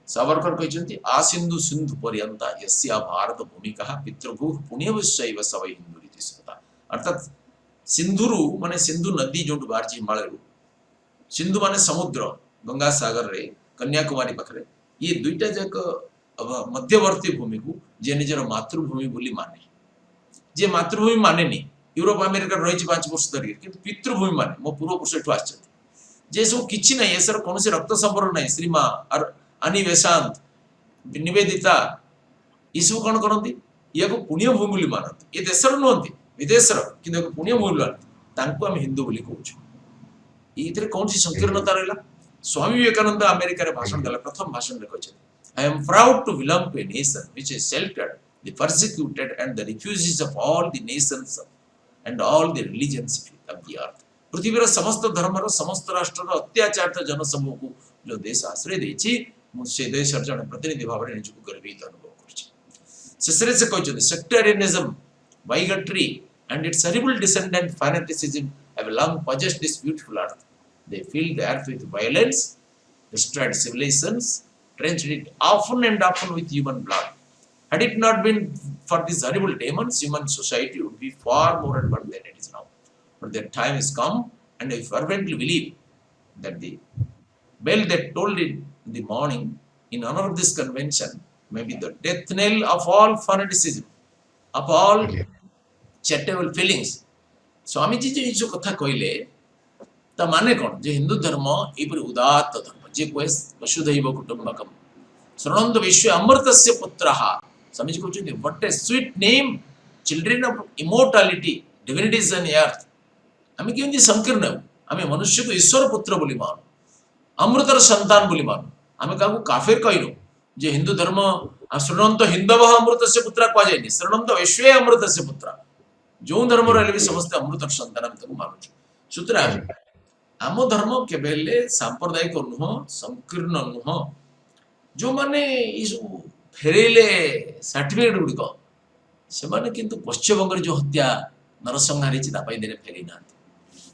सावरकर कहते आ सिंधु सिंधु पर्यंता यस्या भारत भूमिका पितृभू पुण्यवश्यैव सवै हिंदू रीति स्मृता अर्थात सिंधुरु माने सिंधु नदी जो बाहर हिमालय सिंधु माने समुद्र गंगा सागर रे कन्याकुमारी पाखरे ये दुईटा जाक मध्यवर्ती भूमि को जे निजर मातृभूमि बोली माने जे मातृभूमि माने नी यूरोप अमेरिका रही 5 वर्ष धरि किंतु पितृभूमि माने मो पूर्व पुरुष एठु आछथि जे सब किछि नै एसर कोनोसी रक्त संपर्क नै श्रीमा और अनी वेशांत निवेदिता इसु कौन करती या पुण्य भूमि बोली मानती ये देशर नुहति विदेशर कि पुण्य भूमि तांको हम हिंदू बोली कहूँ ये कौन सी संकीर्णता रहा स्वामी विवेकानंद अमेरिका रे भाषण देला प्रथम भाषण रे कहछथि I am proud to belong to a nation which is sheltered the persecuted and the refugees of all the nations and all the religions of the earth पृथ्वी समस्त धर्म समस्त राष्ट्र अत्याचारित जनसमूह को जो देश आश्रय देछि से देशर जन प्रतिनिधि भाव में निजको गर्वित अनुभव कर sectarianism, bigotry and its horrible descendant fanaticism have long possessed this beautiful earth. They filled the earth with violence, destroyed civilizations, drenched it often and often with human blood. Had it not been for these horrible demons, human society would be far more advanced than it is now. But their time has come, and I fervently believe that the bell that tolled in the morning in honor of this convention may be the death knell of all fanaticism, of all charitable feelings. Swami ji जो कथा कहले ता माने कौन जे हिंदू धर्म एपरि उदात्त धर्म जे कोए वसुधैव कुटुंबकम शरणंत विश्व अमृतस्य पुत्रः स्वामी जी कहते what a sweet name children of immortality divinities in earth हमें केमती संकीर्ण हमें मनुष्य को ईश्वर पुत्र बोली मानु अमृतर संतान बोली मानु आम क्या काफिर कहनु जे हिंदू धर्म शृणंत हिंदव अमृत से पुत्र कहुए शृणंत विश्व अमृत से पुत्र जो धर्म रहे भी समस्त अमृत संतान मानु सुतरा आम धर्म केबेले सांप्रदायिक नुह संकीर्ण नुह जो माने फेरेले सर्टिफिकेट गुड़िक से किंतु पश्चिमबंग जो हत्या नरसंहार दिन फेरी ना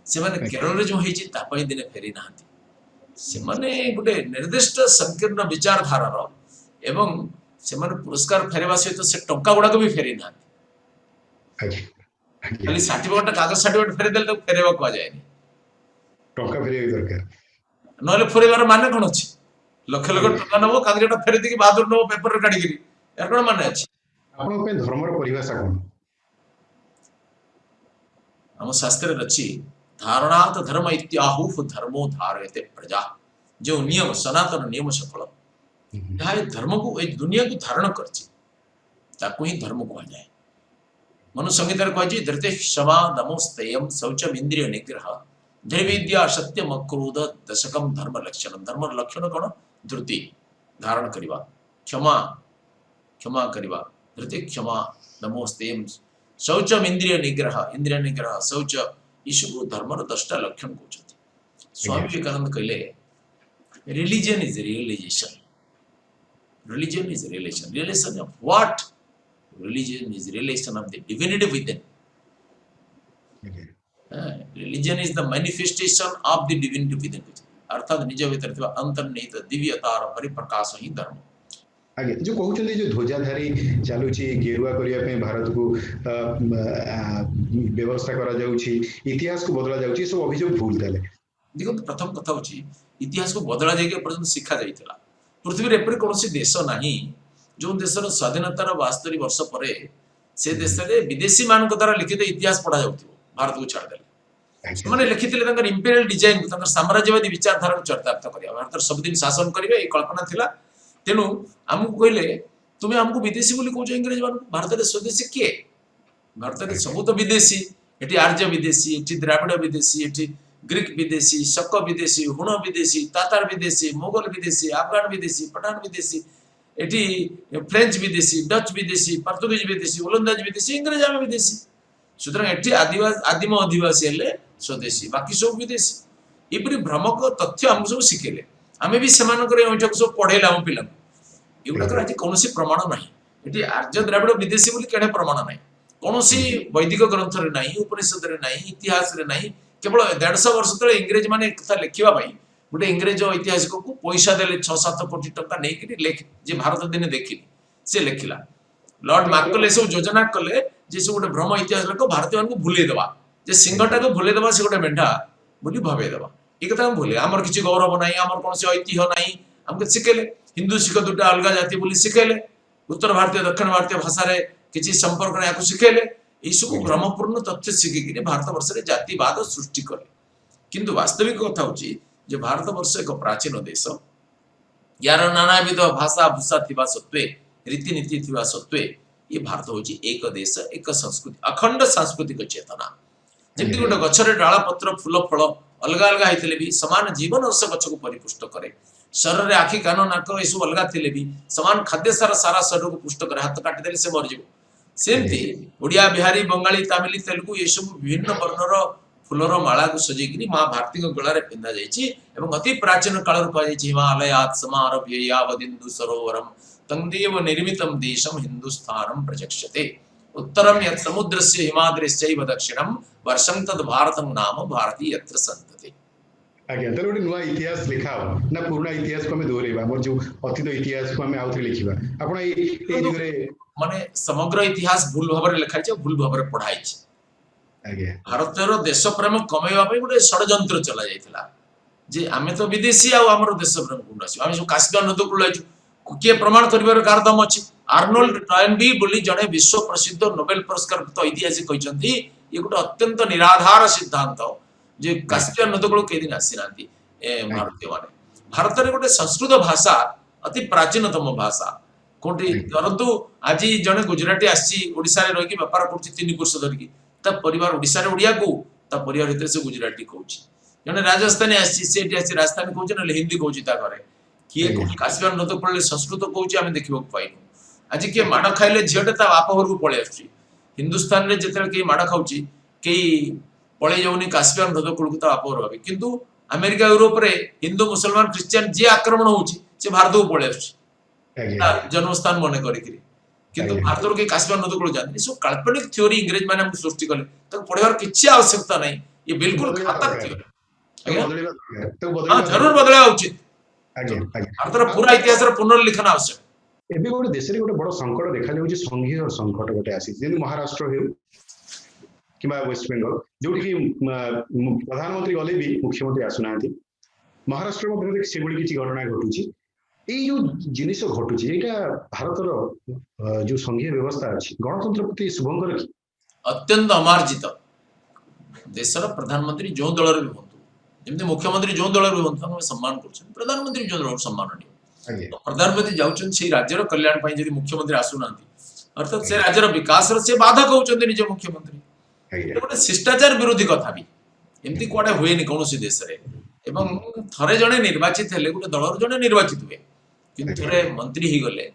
से केरल जो होती दिन फेरी ना से गोटे निर्दिष्ट संकीर्ण विचारधारार एवं से पुरस्कार फेरवा सहित से टंका गुड़ाक भी फेरी ना खाली सर्टिफिकेट कागज सर्टिफिकेट फेरीदेले फेरवा कह जाए टंका फेरवा दरकार नहले फुरेबार माने कोन अछि लक्ष लक्ष टका नबो कागजटा फेरि दिकी बहादुर नबो पेपर काढी गिरी यार कोन माने अछि आपन पे धर्मर परिभाषा कोन हम शास्त्र अछि धारणात धर्म इत्याहुः धर्मो धारयते प्रजा जो नियम सनातन नियम सफल यह धर्म को ए दुनिया को धारण करछि ताकू ही धर्म को जाए मनु संहिता कहछि धृते क्षमा दमोस्तेयम शौचम इंद्रिय निग्रह धैर्यविद्या सत्यम अक्रोध दशकम धर्म लक्षण कोन धृति धारण करिवा क्षमा क्षमा करिवा धृति क्षमा दमोस्तेयम शौचम इंद्रिय निग्रह शौच ईश्वर धर्मर 10टा लक्षण कहउछथि स्वामी विवेकानंद कहले religion is realization relation of what religion is relation of the divinity within religion is the manifestation of the divinity within अर्थात निज भीतर थिबा अंतर्निहित दिव्यतार परिप्रकाश ही धर्म आगे जो कहउछन्ती जो ध्वजाधारी चालुची गेरुआ करिया पे भारत को व्यवस्था करा जाउची इतिहास को बदला जाउची सब अभियोग भूल देले देखो प्रथम कथा होची इतिहास को बदला जाके पर्यंत शिक्षा जाइतला पृथ्वी रे एपरि कोनोसी देश नाही जो देशर स्वाधीनतार 72 वर्ष परे से देश रे विदेशी मान को द्वारा लिखित इतिहास पढ़ा जाउथिबो भारत को छाड़ देले माने लिखितले तंकर इंपीरियल डिजाइन को तंकर साम्राज्यवादी विचारधारा को चरितार्थ करिया भारत सब दिन शासन करिवे ए कल्पना थिला तेनु हमकु कहले तुमे हमकु विदेशी बोली कहू इंग्रेज मान भारत रे स्वदेशी के भारत रे सब तो विदेशी एटी आर्य विदेशी एटी द्राविड़ विदेशी एटी ग्रीक विदेशी शक विदेशी हुण विदेशी तातार विदेशी मुगल विदेशी अफगान विदेशी पठान विदेशी एटी फ्रेंच विदेशी डच विदेशी पोर्तुगीज विदेशी ओलंदाज विदेशी इंग्रेज आम विदेशी सुतरां एटी आदिम आदिवासी हेले स्वदेशी बाकी सब विदेशी इपरि भ्रमक तथ्य हम सब शिखेले आमे भी सेमानकर एठक सब पढेला हम पिला एउडकर आज कोनोसी प्रमाण नाही एटी आर्य द्राविड़ विदेशी बोली केने प्रमाण नाही कोनोसी वैदिक ग्रंथ रे नाही उपनिषद रे नाही इतिहास रे नाही केवल 150 वर्ष तले इंग्रेज माने कथा लिखिबा भाई गोटे इंग्रेज ऐतिहासिक को पैसा देले 6-7 कोटी टका नै कि लेख जे भारत दिने देखिली से लिखिला लॉर्ड मैकले सब योजना कले जे सब गोटे भ्रम इतिहास लोक भारतीय मान को भूले देबा जे सिंहटा को भूले देबा से गोटे मेंढा बोली भाबे देबा ए कथा हम भूले हमर किछि गौरव नाही हमर कोनसे ऐतिह्य नाही हमके सिखेले हिंदू सिख दुटा अलगा जाति बोली सिखेले उत्तर भारतीय दक्षिण भारतीय भाषा रे किछि संपर्क नै आकु सिखेले सब भ्रमपूर्ण तथ्य शिखिक भारत वर्ष में जातिवाद सृष्टि कले किंतु वास्तविक कथा होची जे भारत वर्ष एक प्राचीन देश यार नानाविध भाषा भूषा थिबा सत्वे रीतिनीति थिबा सत्वे ये भारत होची एक देश एक संस्कृति अखंड सांस्कृतिक चेतना जेमति गोटे गछरे डाला पत्र फूल फल अलगा अलगा हेतले भी समान जीवन रस गछ को परिपुष्ट करे शरीर रे आखि कान नाक एसु अलगा थिले भी समान खाद्य सारा शरीर को पुष्ट करे हाथ काटि देले से मर जीवो सेमती ओडिया बिहारी बंगाली तमिल तेलुगु ये सब विभिन्न वर्णर फुलर माला को सजेकि माँ भारती गलार पिंधा जाइए अति प्राचीन काल हिमालयात् समारभ्य यावदिन्दु सरोवरम तंदेव निर्मितम देशम हिंदुस्थानम प्रचक्षते उत्तरम यत् समुद्रस्य हिमाद्रिश्चैव दक्षिणम वर्षं तद् भारतं नाम भारती यत्र सन्तते आज्ञा तर गोटे नुआ इतिहास लिखा ना पुराना इतिहास को हमें दोहरेबा हमर जो अतीत इतिहास को हमें आउथरे लिखिबा आपण ए दिगरे माने समग्र इतिहास भूल भाबरे लिखाइ छै भूल भाबरे पढाइ छै आज्ञा भारतर देश प्रेम कमेवा पे गोटे षडयंत्र चला जाइथिला जे आमे तो विदेशी आ हमर देश प्रेम कोन आसी आमे सब काश्मीर नद को लाइछु के प्रमाण करिवार कारदम अछि आर्नोल्ड टॉयनबी बोली जने विश्व प्रसिद्ध नोबेल पुरस्कार प्राप्त ऐतिहासिक कहचंती ये गोटे अत्यंत निराधार सिद्धांत जे काश्मीर नद को के दिन आसी नांती ए भारतीय माने भारत रे गोटे संस्कृत भाषा अति प्राचीनतम भाषा कोठी परंतु आज जने गुजराती आसी ओडिसा रे रहि के व्यापार करछि 3 वर्ष धरि ता परिवार ओडिसा रे ओडिया को ता परिवार भीतर से गुजराती कहउछि जने राजस्थानी आसी से एटी आसी राजस्थानी कहउछि न हिंदी कहउछि ता घरे किए कोठी काश्मीर नद पड़ले संस्कृत कहउछि आमे देखिबो पाइनु आज के माड खाइले झियटे ता बाप घर को पळे आछि हिंदुस्तान रे जेते के माड खाउछि के पळे जाउनी काश्मीर नद कुल को ता बाप घर भाबे किंतु अमेरिका यूरोप रे हिंदू मुसलमान क्रिश्चियन जे आक्रमण होउछि से भारत को पळे आछि जन्मस्थान मन करिकरी किंतु भारत के काश्मीर नद को जाननी सो काल्पनिक थ्योरी अंग्रेज माने हमको सृष्टि कले तक पढ़ेवार किछि आवश्यकता नहीं ये बिल्कुल घातक थ्योरी हां जरूर बदलवा उचित भारत पूरा इतिहास रे पुनर्लिखन आवश्यक एबे गोटे देश रे गोटे बड़ संकट देखा जाउछि संघीय संकट गोटे आसी जेनि महाराष्ट्र हे किबा वेस्ट बेंगल जोठी कि प्रधानमंत्री गले भी मुख्यमंत्री आसुनांती महाराष्ट्र मध्ये सेभଳି କିଛି ଘଟଣା ଘଟୁଛି ଏଇ ଯୋଉ ଜିନିଷ ଘଟୁଛି ଏଇଟା ଭାରତର ଯୋଉ ସଂଘୀୟ ବ୍ୟବସ୍ଥା ଅଛି ଗଣତନ୍ତ୍ର ପ୍ରତି ଶୁଭଙ୍କର କି अत्यंत अमार्जित देशर प्रधानमंत्री जो दल भी हूँ जमी मुख्यमंत्री जो दल भी हूँ सम्मान कर प्रधानमंत्री जो दल सम्मान नहीं ଆଜ୍ଞା प्रधानमंत्री जाऊँ से राज्यर कल्याण जब मुख्यमंत्री आसुना अर्थात से राज्यर विकास से बाधक होती निज मुख्यमंत्री ଆଜ୍ଞା गोटे शिष्टाचार विरोधी कथा भी एमती कौटे हुए कौन देश में थे जड़े निर्वाचित है गोटे दल जड़े निर्वाचित हुए कि थे मंत्री ही गले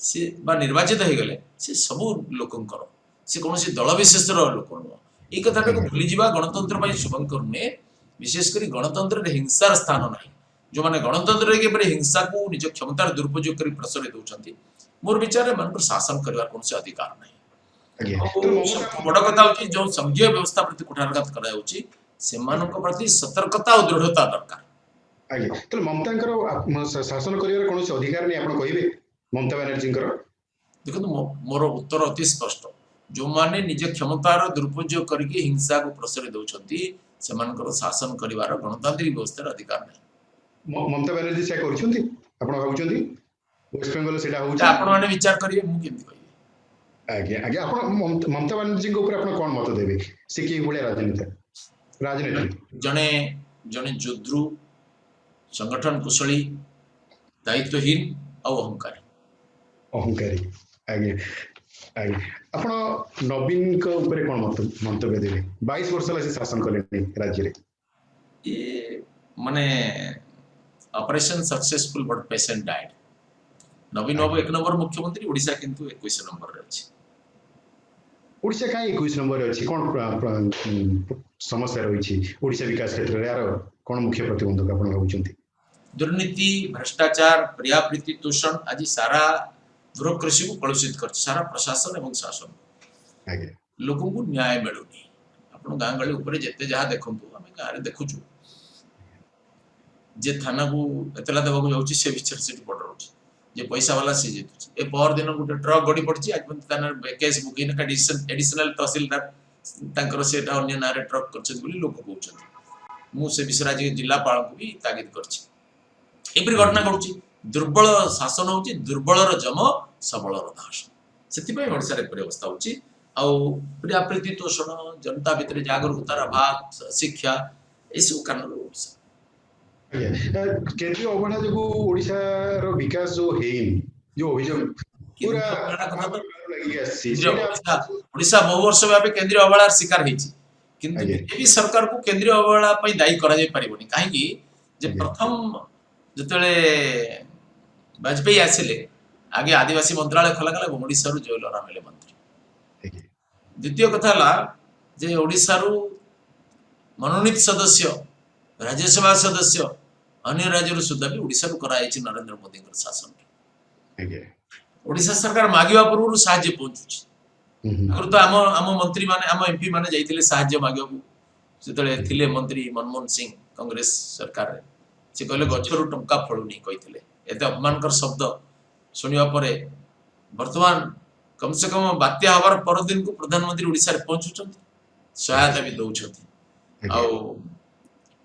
सी निर्वाचित हो गले सी सब लोकंकर सी कौन दल विशेष लोक नुह ये कथा को भूली जा गणतंत्र शुभंकर नुहे विशेषकर गणतंत्र हिंसार स्थान ना जो मैंने गणतंत्र हिंसा को निज क्षमतार दुरुपयोग कर प्रश्रय दौरान मोर विचार मान शासन कर कौन अधिकार ना बड़ कथा हूँ जो संघीय व्यवस्था प्रति कुठारघात प्रति सतर्कता और दृढ़ता दरकार आज्ञा तो ममता शासन कर कौन अधिकार नहीं आप कहे ममता बानर्जी देखो मोर उत्तर अति स्पष्ट जो माने निज क्षमतार दुरुपयोग करके हिंसा को प्रश्रय दौरान शासन करिवार गणतांत्रिक व्यवस्था अधिकार नहीं ममता बानर्जी से करछुंती आपण भाबुछंती वेस्ट बेंगल सेटा होउछ आपण माने विचार करिवे मु केमति कहिबे आज्ञा आज्ञा आपण ममता बानर्जी को ऊपर आपण कोन मत देबे से की भले राजनीति जने जने जोद्रु संगठन कुशली दायित्वहीन और अहंकारी आज्ञा आज्ञा आपण नवीन को ऊपर कोन मंतव्य देबे 22 वर्ष ला से शासन करले राज्य रे ये माने operation successful but patient died Naveen Babu 1 number मुख्यमंत्री ओडिशा किंतु 21 नंबर रे अछि ओडिशा का 21 नंबर रे अछि कोन समस्या रही छी ओडिशा विकास क्षेत्र रे यार कोन मुख्य प्रतिबंधक आपण भाबुछंती दुर्नीति भ्रष्टाचार पर्याप्रीति तोषण आज सारा ब्यूरोक्रेसी को कलुषित कर सारा प्रशासन एवं शासन आज्ञा लोक को न्याय मिलुनी आपण गाँ गली ऊपर जेते जहाँ देखु आम गाँव में देखुचु जे थाना को एतला देवा जाऊँगी से विचार से पड़ रही जे पैसा वाला सी जीतु ए पर दिन गोटे ट्रक गड़ी पड़ी आज केस बुकिंग एडिशनल तहसीलदार से अन्य ना ट्रक कर लोक कहते मुझे विषय आज जिलापाल को भी तागिद कर घटना घटुची दुर्बल शासन हूँ दुर्बलर जम सबलर दास से अवस्था होप्रीति तोषण जनता भितर जागरूकतार अभाव शिक्षा यू कारण केंद्रीय अवहेला जो ओडिशा रो विकास जो हेइन जो अभियोग पूरा ओडिशा बहु वर्ष व्यापी केंद्रीय अवहेलार शिकार होइछि किंतु बीजेपी सरकार को केंद्रीय अवहेला पई दायी करा जाय परिबोनी काहेकि जे प्रथम जतले वाजपेयी आसिले आगे आदिवासी मंत्रालय खोला गला ओडिशा रु जयलराम हेले मंत्री द्वितीय कथा ला जे ओडिशा रु मनोनीत सदस्य राज्यसभा सदस्य अन्य राज्य सुधा भी ओडिशा रु करा आइछि नरेंद्र मोदी कर शासन ओडिशा सरकार मागिवा पूर्व साहाय्य पहुंचुछि अगर तो आम मंत्री माने आम एमपी माने जाइतिले साहाय्य मागिवा सेतले थिले मंत्री मनमोहन सिंह कांग्रेस सरकार रे से कहले गछरु टंका फळुनी कहितिले एते अपमानकर शब्द सुनिया परे वर्तमान कम से कम बात्या हबार पर दिन को प्रधानमंत्री ओडिशा रे पहुंचुछंती सहायता भी दउछंती आ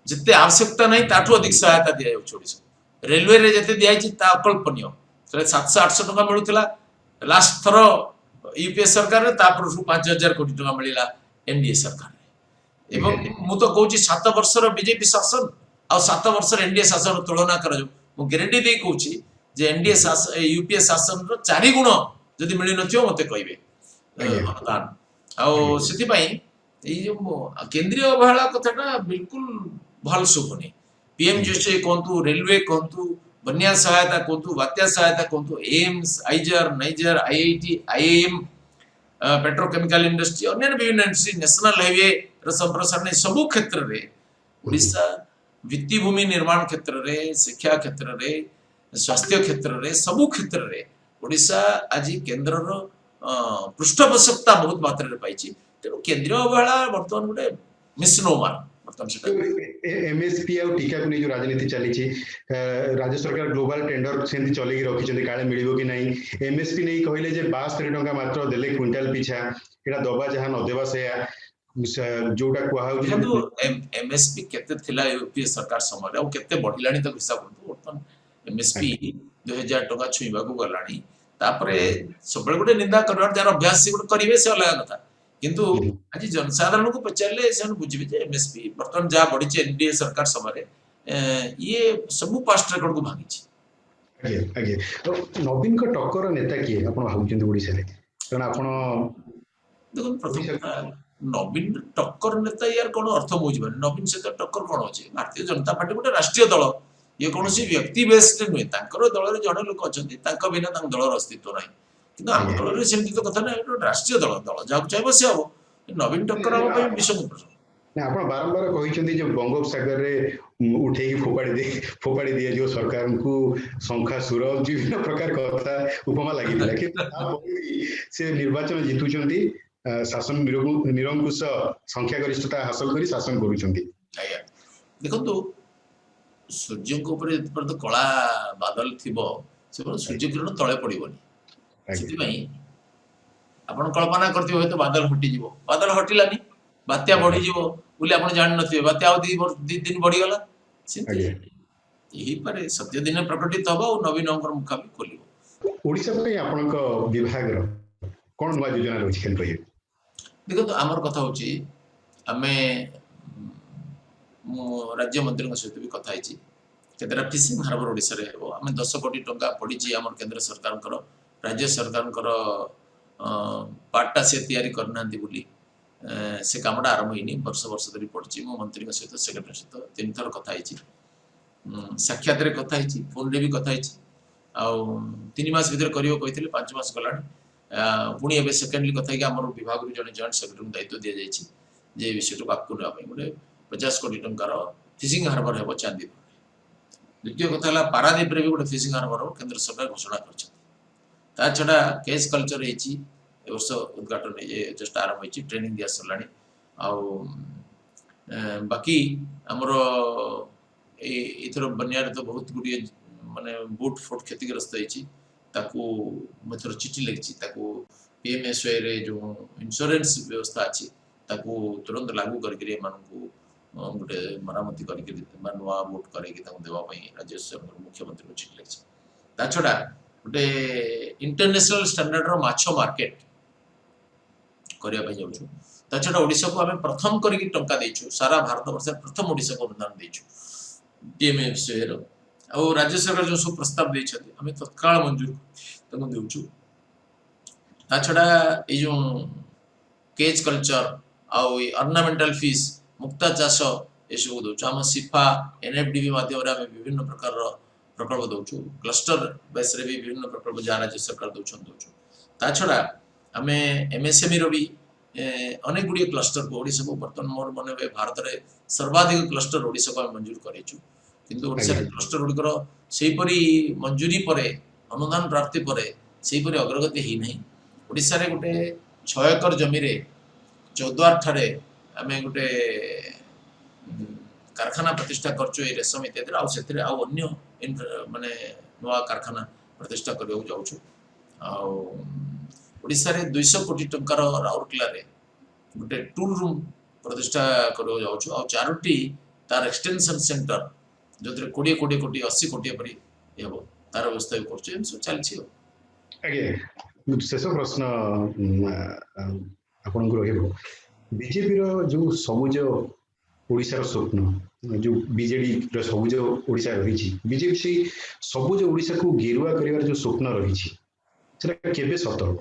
जिते आवश्यकता नहीं ताठू अधिक सहायता दिया ओडिशा रेलवे रे जते दियाछि ता अकल्पनीय 700-800 टका मिलुतला लास्ट थरो यूपीए सरकार रे तापर 5000 कोटी टका मिलिला एनडीए सरकार रे एवं मु तो कहूछि 7 वर्ष रो बीजेपी शासन आ 7 वर्ष रो एनडीए शासन तुलना कर जो मु गारंटी दे कहूछि जे एनडीए शासन यूपीए शासन रो 4 गुण जदि मिलि नथियो मते कहबे अनुदान आ सेति पई ए जो केंद्रीय अवहेला कथाटा बिल्कुल भल सुबनी पीएमजीएसए कहतु रेलवे कहतु बन्या सहायता कहतु बात्या सहायता कहतु AIIMS IISER NISER IIT IIM petrochemical industry अन्य विभिन्न इंडस्ट्री नेशनल हाईवे संप्रसारण सब क्षेत्र रे ओडिशा भित्तिभूमि निर्माण क्षेत्र रे शिक्षा क्षेत्र रे स्वास्थ्य क्षेत्र रे सब क्षेत्र रे ओडिशा आज केंद्र रो पृष्ठपोषकता बहुत मात्रा रे पाइछि तेणु केंद्रीय अवहेला वर्तमान गोटे मिसनोमार एमएसपी आ टीका को जो राजनीति चली राज्य सरकार ग्लोबल टेंडर से चल रखी काले मिल कि नहीं एमएसपी नहीं कहले 62 टंका मात्र देले क्विंटाल पिछा एटा दबा जहाँ नदेवा से जोटा कुहा देखो एमएसपी केते थिला यूपीए सरकार समय और केते बढ़िलानी तक हिसाब करतो वर्तमान एमएसपी 2000 टका छुईबा को गलानी तापरे सबले गुटे निंदा करवार जार अभ्यास से गुटे करिवे से अलग कथा किंतु आज जनसाधारण को पचारले से बुझिबे जे एमएसपी वर्तमान जा बढ़ी छे एनडीए सरकार समय ये सब पास्ट रिकॉर्ड को भांगी छे आगे आगे तो नवीन को टक्कर नेता किए आपण भाबुचंदी ओडिसा रे कारण आपण देखो प्रथम कथा नवीन टक्कर नेता यार कौन अर्थ बुझे नवीन सहित टक्कर कौन अच्छे भारतीय जनता पार्टी गोटे राष्ट्रीय दल ये कौन व्यक्ति बेस्ड नुहे दल जड़े लोक अच्छा बिना दलर अस्तित्व ना कि आम दल सेमती तो कथा ना राष्ट्रीय दल दल जहाँ चाहिए से हम नवीन टक्कर हम विषम प्रश्न आपण बारंबार कहिसंती जो बंगोपसागर रे उठेई फोपाड़ी दिया जो सरकार को संख्या सुर विभिन्न प्रकार कथा उपमा लागिला कि से निर्वाचन जीतुचंती शासन निरंकुश संख्या गरिष्ठता हासिल करी शासन करूचंती आया देखंतु सूर्य को ऊपर तो कला बादल थिबो से सूर्य किरण तळे पड़िबोनी सेति पई आपण कल्पना करथि होय तो बादल हटि जीवो बादल हटिलानी बात्या बढ़ी जीवो बोले आपण जान नथिबे बात्या आ दी दिन बढ़ी गला सेति यही पर सत्य दिन प्रकटित हबो और नवीन अंकर मुखा भी खोलिबो ओडिसा पे आपनक विभाग रो कोन वा योजना रछि केन कहिए देखो तो आमर कथा होची आमे राज्य मंत्री सहित भी कथा होती केतरा फिशिंग हार्बर ओडिसा रे हेबो आमे 10 कोटी टंका पड़ी आमर केंद्र सरकार राज्य सरकार पार्टा से तैयारी करना बोली से कामटा आरंभ होनी वर्ष वर्ष धरी पड़ी मो मंत्री सहित सेक्रेटरी सहित 3 थर कथा साक्षात कथा फोन रे भी कथा आ 3 मास भीतर करियो कहिथिले 5 मास गलानी पुणी एबे सेकेंडली कथा कि हमर विभाग रो जने जॉइंट सेक्रेटरी दायित्व दिया जायछि जे विषय को आपको ना गोटे 50 कोटी टंकार फिशिंग हार्बर हेबो चांदी द्वितीय कथा है पारादीप रे भी गोटे फिशिंग हार्बर केंद्र सरकार घोषणा कर छड़ा केस कल्चर होती वर्ष उद्घाटन जस्ट आरंभ होती ट्रेनिंग दिया सरलानी बाकी आमर एथर बनियार तो बहुत गुड़िए माने बोट फोट क्षतिग्रस्त होती चिठी लिखी पीएमएसवाई रे जो इंश्योरेंस व्यवस्था अच्छी तुरंत लागू करके गोटे मरामती करके नुआ बोट करके देवाई राज्य मुख्यमंत्री को चिठी लिखी ता छड़ा गोटे इंटरनेशनल स्टैंडर्ड रो माछ मार्केट करने जाऊँ ता छड़ा ओडिशा को आम प्रथम करके टंका देचु सारा भारत वर्ष प्रथम ओडिशा को अनुदान देचु पीएमएफसीआई रो आ राज्य सरकार जो सब प्रस्ताव देछथि हमें तत्काल मंजूर तक देउछु ता छड़ा ए जो केज कल्चर आ ऑर्नामेंटल फिश मुक्ता चाष ये सब दउछु हम सिफा एनएफडीबी माध्यम रे हमें विभिन्न प्रकार प्रकल्प दउछु क्लस्टर बेस रे भी विभिन्न प्रकल्प जा राज्य सरकार दउछु ता छड़ा हमें एमएसएमई रो भी अनेक गुडी क्लस्टर को ओडिसा को वर्तमान मोर मन में भारत रे सर्वाधिक क्लस्टर ओडिसा को मंजूर करेछु किंतु ओडिसा क्लस्टर गुडीकर सेहीपरी मंजूरी परे अनुदान प्राप्ति परे सेहीपरी अग्रगति ही नहीं ओडिसा रे गोटे 6 एकर जमी रे चौद्वार ठारे आमे गोटे कारखाना प्रतिष्ठा करछु ए रेशम इत्यादि आ सेतरे आ अन्य माने नवा कारखाना प्रतिष्ठा करबो जाउछु आ ओडिसा रे 200 कोटी टंकार राउरकेला रे गोटे टूल रूम प्रतिष्ठा करबो जाउछु आ चारोटी तार एक्सटेंशन सेंटर जोतरे 20 कोटी 80 कोटी परी हेबो तार व्यवस्था करछु एम सब चलछि आगे शेष प्रश्न आपन को रहबो बीजेपी रो जो सबुज ओडिसा रो स्वप्न जो बीजेडी रो सबुज ओडिसा रही बीजेपी से सबुज ओडिसा को गेरुआ करिवार जो स्वप्न रही सेटा केबे सत हो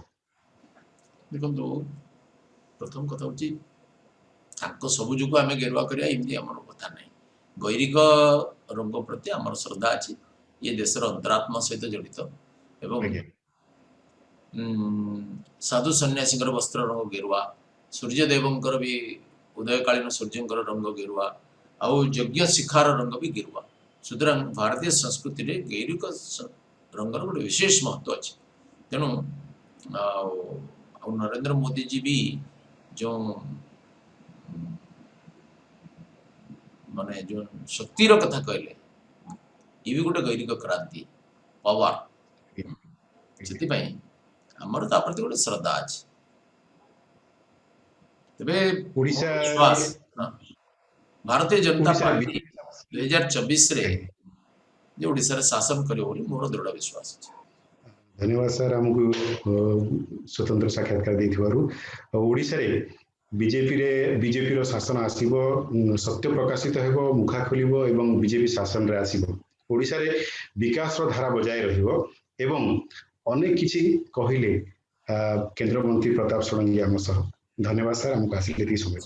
देखो तो प्रथम कथा होची ताको सबुज को आमे गेरुआ करिया इमदी हमर कथा नै गैरिक रंग प्रति आमर श्रद्धा अछि ये देशर अंतरात्मा सहित जड़ित एवं साधु सन्यासी वस्त्र रंग गेरुआ सूर्यदेवंकर भी उदयकालीन सूर्यंकर रंग गेरुआ आउ यज्ञ शिखार रंग भी गेरुआ सुतरां भारतीय संस्कृति रे गैरिक रंगर गोटे विशेष महत्व अच्छे तेणु नरेंद्र मोदी जी भी जो माने जो शक्तिर कथा कहले ये भी गोटे गैरिक क्रांति पावर से हमर ता प्रति गोटे श्रद्धा अच्छे तेबे ओडिशा मोर विश्वास हाँ, भारतीय जनता ओडिशा पार्टी 2024 रे जे ओडिशा रे शासन करियो बोली मोर दृढ़ विश्वास अछि। धन्यवाद सर आमको स्वतंत्र साक्षात्कार देथिबारु ओडिशा रे बीजेपी रो शासन आसीबो सत्य प्रकाशित हेबो मुखा खोलिबो एवं बीजेपी शासन रे आसीबो ओडिशा रे विकास रो धारा बजाय रहिबो एवं अनेक किछि कहिले केंद्र मंत्री प्रताप षडंगी आम सह धन्यवाद सर आमको आसिले समय।